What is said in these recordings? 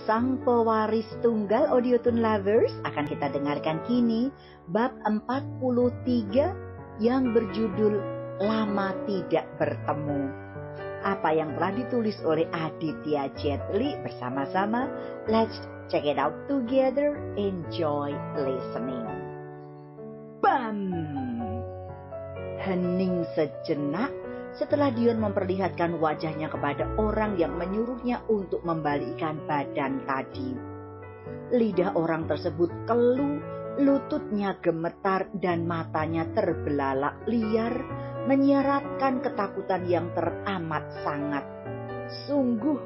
Sang pewaris tunggal Audiotune Lovers, akan kita dengarkan kini bab 43 yang berjudul Lama Tidak Bertemu. Apa yang telah ditulis oleh Aditya Jetli bersama-sama. Let's check it out together. Enjoy listening. Bam! Hening sejenak setelah Dion memperlihatkan wajahnya kepada orang yang menyuruhnya untuk membalikkan badan tadi. Lidah orang tersebut keluh, lututnya gemetar dan matanya terbelalak liar, menyiratkan ketakutan yang teramat sangat. Sungguh,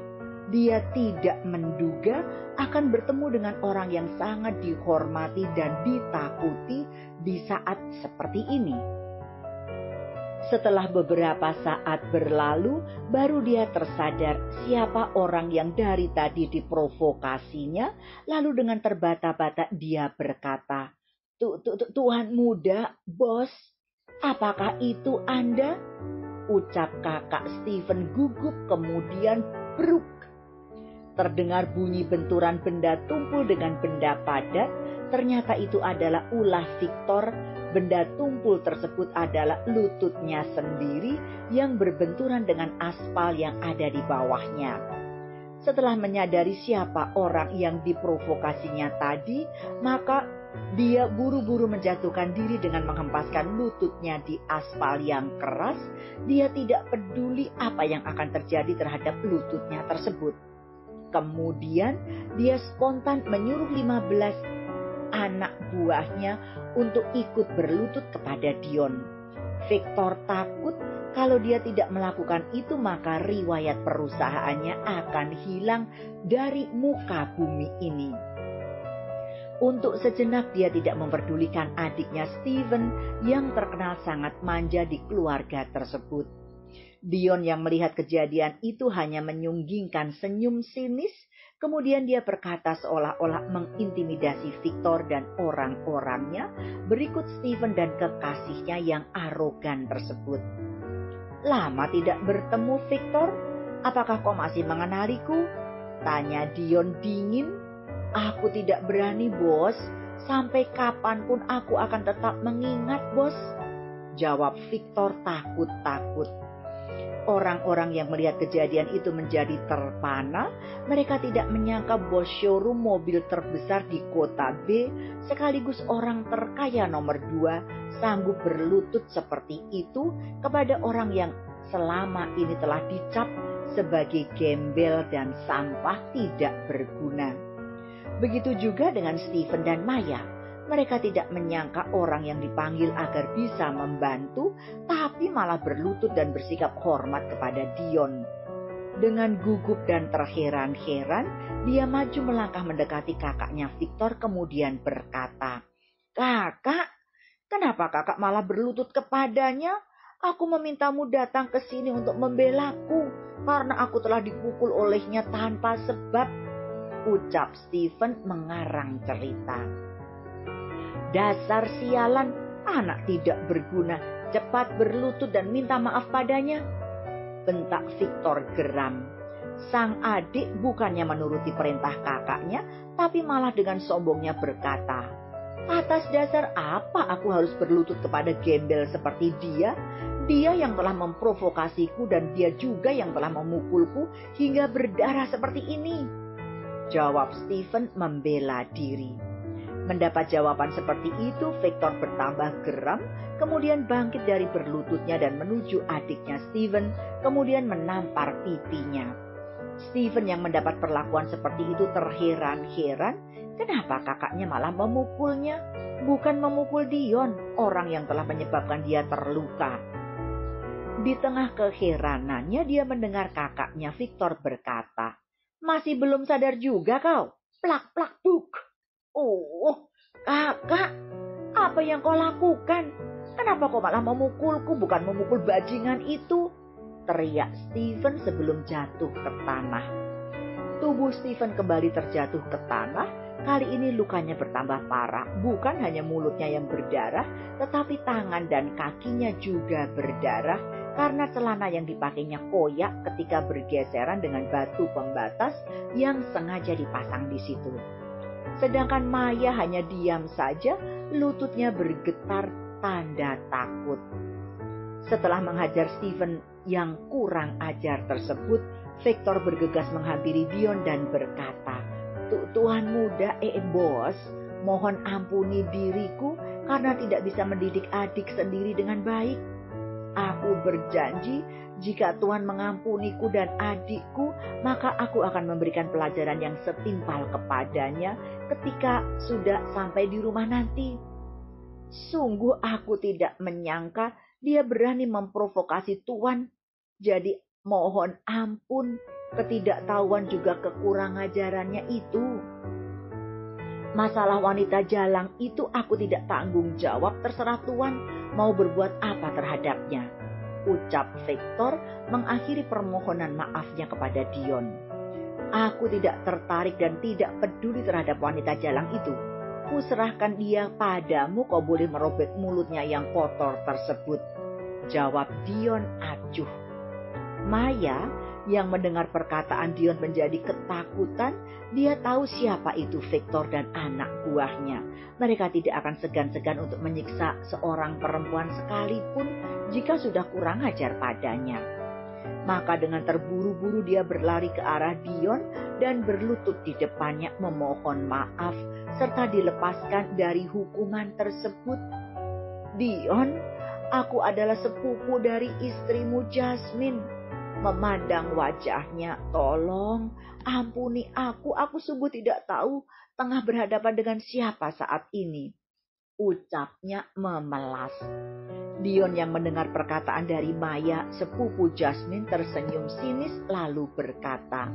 dia tidak menduga akan bertemu dengan orang yang sangat dihormati dan ditakuti di saat seperti ini. Setelah beberapa saat berlalu, baru dia tersadar siapa orang yang dari tadi diprovokasinya. Lalu dengan terbata-bata dia berkata, Tuan muda, bos, apakah itu Anda? Ucap kakak Stephen gugup kemudian bruk. Terdengar bunyi benturan benda tumpul dengan benda padat. Ternyata itu adalah ulah Victor. Benda tumpul tersebut adalah lututnya sendiri yang berbenturan dengan aspal yang ada di bawahnya. Setelah menyadari siapa orang yang diprovokasinya tadi, maka dia buru-buru menjatuhkan diri dengan menghempaskan lututnya di aspal yang keras. Dia tidak peduli apa yang akan terjadi terhadap lututnya tersebut. Kemudian dia spontan menyuruh 15 anak buahnya untuk ikut berlutut kepada Dion. Victor takut kalau dia tidak melakukan itu maka riwayat perusahaannya akan hilang dari muka bumi ini. Untuk sejenak dia tidak memperdulikan adiknya Stephen yang terkenal sangat manja di keluarga tersebut. Dion yang melihat kejadian itu hanya menyunggingkan senyum sinis. Kemudian dia berkata seolah-olah mengintimidasi Victor dan orang-orangnya berikut Stephen dan kekasihnya yang arogan tersebut. Lama tidak bertemu Victor, apakah kau masih mengenaliku? Tanya Dion dingin. Aku tidak berani bos, sampai kapanpun aku akan tetap mengingat bos. Jawab Victor takut-takut. Orang-orang yang melihat kejadian itu menjadi terpana. Mereka tidak menyangka bos showroom mobil terbesar di kota B, sekaligus orang terkaya nomor 2, sanggup berlutut seperti itu kepada orang yang selama ini telah dicap sebagai gembel dan sampah tidak berguna. Begitu juga dengan Stephen dan Maya. Mereka tidak menyangka orang yang dipanggil agar bisa membantu, tapi malah berlutut dan bersikap hormat kepada Dion. Dengan gugup dan terheran-heran, dia maju melangkah mendekati kakaknya Victor kemudian berkata, Kakak, kenapa kakak malah berlutut kepadanya? Aku memintamu datang ke sini untuk membelaku, karena aku telah dipukul olehnya tanpa sebab. Ucap Stephen mengarang cerita. Dasar sialan, anak tidak berguna, cepat berlutut dan minta maaf padanya. Bentak Victor geram. Sang adik bukannya menuruti perintah kakaknya, tapi malah dengan sombongnya berkata, atas dasar apa aku harus berlutut kepada gembel seperti dia? Dia yang telah memprovokasiku dan dia juga yang telah memukulku hingga berdarah seperti ini. Jawab Stephen membela diri. Mendapat jawaban seperti itu, Victor bertambah geram, kemudian bangkit dari berlututnya dan menuju adiknya Stephen, kemudian menampar pipinya. Stephen yang mendapat perlakuan seperti itu terheran-heran, kenapa kakaknya malah memukulnya? Bukan memukul Dion, orang yang telah menyebabkan dia terluka. Di tengah keheranannya dia mendengar kakaknya Victor berkata, masih belum sadar juga kau? Plak plak buk. Oh, kakak, apa yang kau lakukan? Kenapa kau malah memukulku, bukan memukul bajingan itu? Teriak Stephen sebelum jatuh ke tanah. Tubuh Stephen kembali terjatuh ke tanah. Kali ini lukanya bertambah parah. Bukan hanya mulutnya yang berdarah, tetapi tangan dan kakinya juga berdarah. karena celana yang dipakainya koyak ketika bergeseran dengan batu pembatas yang sengaja dipasang di situ. Sedangkan Maya hanya diam saja, lututnya bergetar tanda takut. Setelah menghajar Stephen yang kurang ajar tersebut, Victor bergegas menghampiri Dion dan berkata, Tuan muda, bos, mohon ampuni diriku karena tidak bisa mendidik adik sendiri dengan baik. Aku berjanji, jika Tuhan mengampuniku dan adikku, maka aku akan memberikan pelajaran yang setimpal kepadanya ketika sudah sampai di rumah nanti. Sungguh aku tidak menyangka dia berani memprovokasi Tuhan. Jadi mohon ampun, ketidaktahuan juga kekurang ajarannya itu. Masalah wanita jalang itu aku tidak tanggung jawab, terserah Tuhan mau berbuat apa terhadapnya, ucap Victor mengakhiri permohonan maafnya kepada Dion. Aku tidak tertarik dan tidak peduli terhadap wanita jalang itu. Kuserahkan dia padamu, kau boleh merobek mulutnya yang kotor tersebut, jawab Dion acuh. Maya yang mendengar perkataan Dion menjadi ketakutan. Dia tahu siapa itu Victor dan anak buahnya. Mereka tidak akan segan-segan untuk menyiksa seorang perempuan sekalipun jika sudah kurang ajar padanya. Maka dengan terburu-buru dia berlari ke arah Dion dan berlutut di depannya memohon maaf serta dilepaskan dari hukuman tersebut. Dion, aku adalah sepupu dari istrimu Jasmine. Memandang wajahnya, tolong ampuni aku sungguh tidak tahu tengah berhadapan dengan siapa saat ini, ucapnya memelas. Dion yang mendengar perkataan dari Maya, sepupu Jasmine, tersenyum sinis lalu berkata,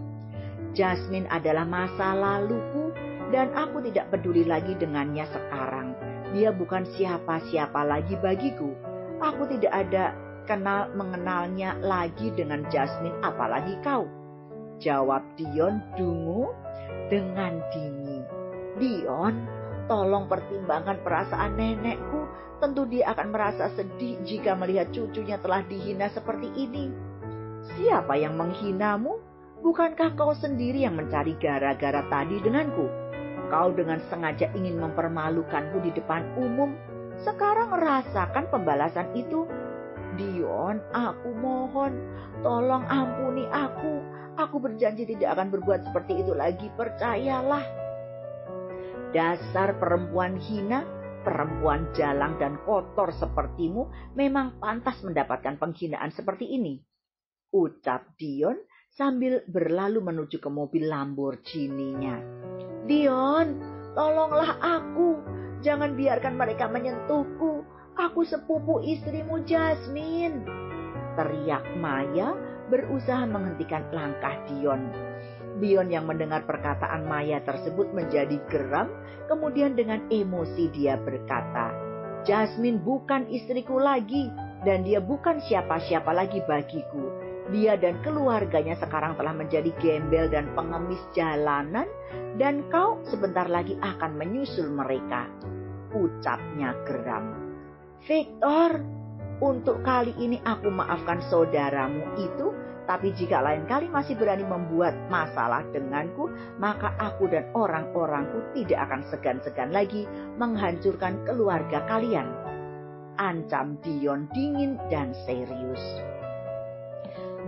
Jasmine adalah masa laluku dan aku tidak peduli lagi dengannya sekarang. Dia bukan siapa-siapa lagi bagiku. Aku tidak ada mengenalnya lagi dengan Jasmine, apalagi kau, jawab Dion dungu dengan dingin. Dion, tolong pertimbangkan perasaan nenekku. Tentu dia akan merasa sedih jika melihat cucunya telah dihina seperti ini. Siapa yang menghinamu? Bukankah kau sendiri yang mencari gara-gara tadi denganku? Kau dengan sengaja ingin mempermalukanku di depan umum. Sekarang rasakan pembalasan itu. Dion, aku mohon, tolong ampuni aku. Aku berjanji tidak akan berbuat seperti itu lagi, percayalah. Dasar perempuan hina, perempuan jalang dan kotor sepertimu memang pantas mendapatkan penghinaan seperti ini, ucap Dion sambil berlalu menuju ke mobil Lamborghini-nya. Dion, tolonglah aku. Jangan biarkan mereka menyentuhku. Aku sepupu istrimu Jasmine, teriak Maya berusaha menghentikan langkah Dion. Dion yang mendengar perkataan Maya tersebut menjadi geram, kemudian dengan emosi dia berkata, Jasmine bukan istriku lagi dan dia bukan siapa-siapa lagi bagiku. Dia dan keluarganya sekarang telah menjadi gembel dan pengemis jalanan dan kau sebentar lagi akan menyusul mereka, ucapnya geram. Victor, untuk kali ini aku maafkan saudaramu itu, tapi jika lain kali masih berani membuat masalah denganku, maka aku dan orang-orangku tidak akan segan-segan lagi menghancurkan keluarga kalian, ancam Dion dingin dan serius.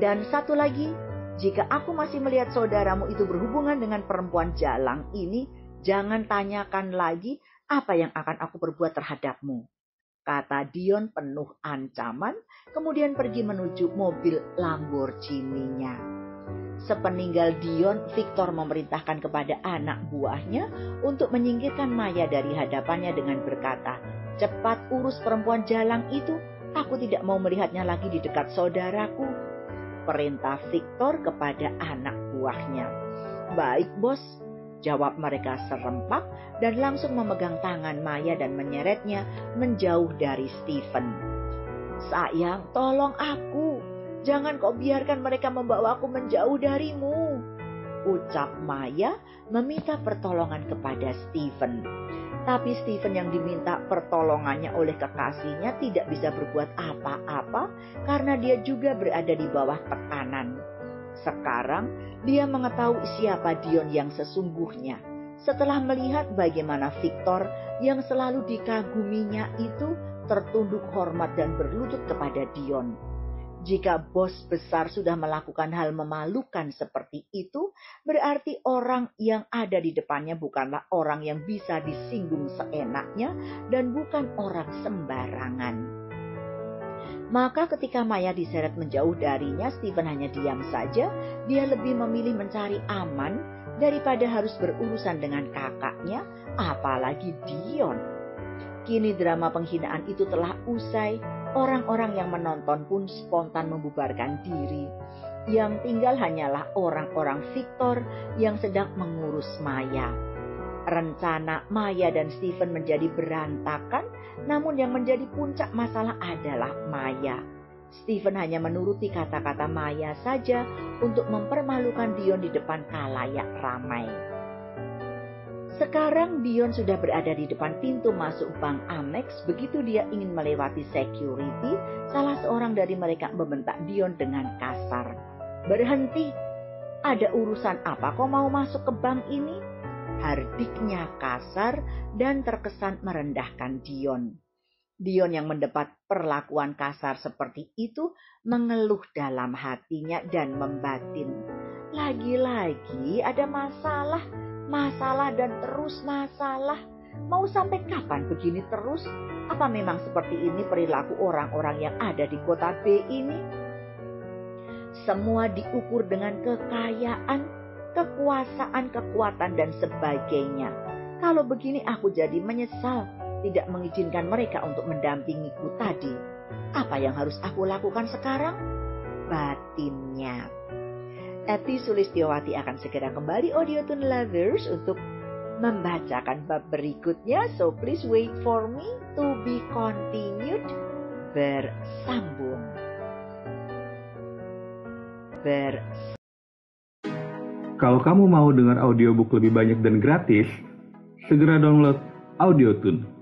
Dan satu lagi, jika aku masih melihat saudaramu itu berhubungan dengan perempuan jalang ini, jangan tanyakan lagi apa yang akan aku perbuat terhadapmu, kata Dion penuh ancaman, kemudian pergi menuju mobil Lamborghini-nya. Sepeninggal Dion, Victor memerintahkan kepada anak buahnya untuk menyingkirkan Maya dari hadapannya dengan berkata, cepat urus perempuan jalang itu, aku tidak mau melihatnya lagi di dekat saudaraku, perintah Victor kepada anak buahnya. Baik bos, jawab mereka serempak dan langsung memegang tangan Maya dan menyeretnya menjauh dari Stephen. Sayang, tolong aku. Jangan kau biarkan mereka membawa aku menjauh darimu, ucap Maya meminta pertolongan kepada Stephen. Tapi Stephen yang diminta pertolongannya oleh kekasihnya tidak bisa berbuat apa-apa karena dia juga berada di bawah tekanan. Sekarang dia mengetahui siapa Dion yang sesungguhnya. Setelah melihat bagaimana Victor yang selalu dikaguminya itu tertunduk hormat dan berlutut kepada Dion. Jika bos besar sudah melakukan hal memalukan seperti itu, berarti orang yang ada di depannya bukanlah orang yang bisa disinggung seenaknya dan bukan orang sembarangan. Maka ketika Maya diseret menjauh darinya, Stephen hanya diam saja. Dia lebih memilih mencari aman daripada harus berurusan dengan kakaknya, apalagi Dion. Kini drama penghinaan itu telah usai. Orang-orang yang menonton pun spontan membubarkan diri. Yang tinggal hanyalah orang-orang Victor yang sedang mengurus Maya. Rencana Maya dan Stephen menjadi berantakan, namun yang menjadi puncak masalah adalah Maya. Stephen hanya menuruti kata-kata Maya saja untuk mempermalukan Dion di depan khalayak ramai. Sekarang Dion sudah berada di depan pintu masuk Bank Amex. Begitu dia ingin melewati security, salah seorang dari mereka membentak Dion dengan kasar. "Berhenti! Ada urusan apa kau mau masuk ke bank ini?" Hardiknya kasar dan terkesan merendahkan Dion. Dion yang mendapat perlakuan kasar seperti itu mengeluh dalam hatinya dan membatin. Lagi-lagi ada masalah dan terus masalah. Mau sampai kapan begini terus? Apa memang seperti ini perilaku orang-orang yang ada di kota B ini? Semua diukur dengan kekayaan, kekuasaan, kekuatan, dan sebagainya. Kalau begini aku jadi menyesal tidak mengizinkan mereka untuk mendampingiku tadi. Apa yang harus aku lakukan sekarang? Batinnya. Eti Sulistyowati akan segera kembali Audiotune Lovers untuk membacakan bab berikutnya. So please wait for me to be continued. Bersambung. Kalau kamu mau dengar audiobook lebih banyak dan gratis, segera download Audiotune.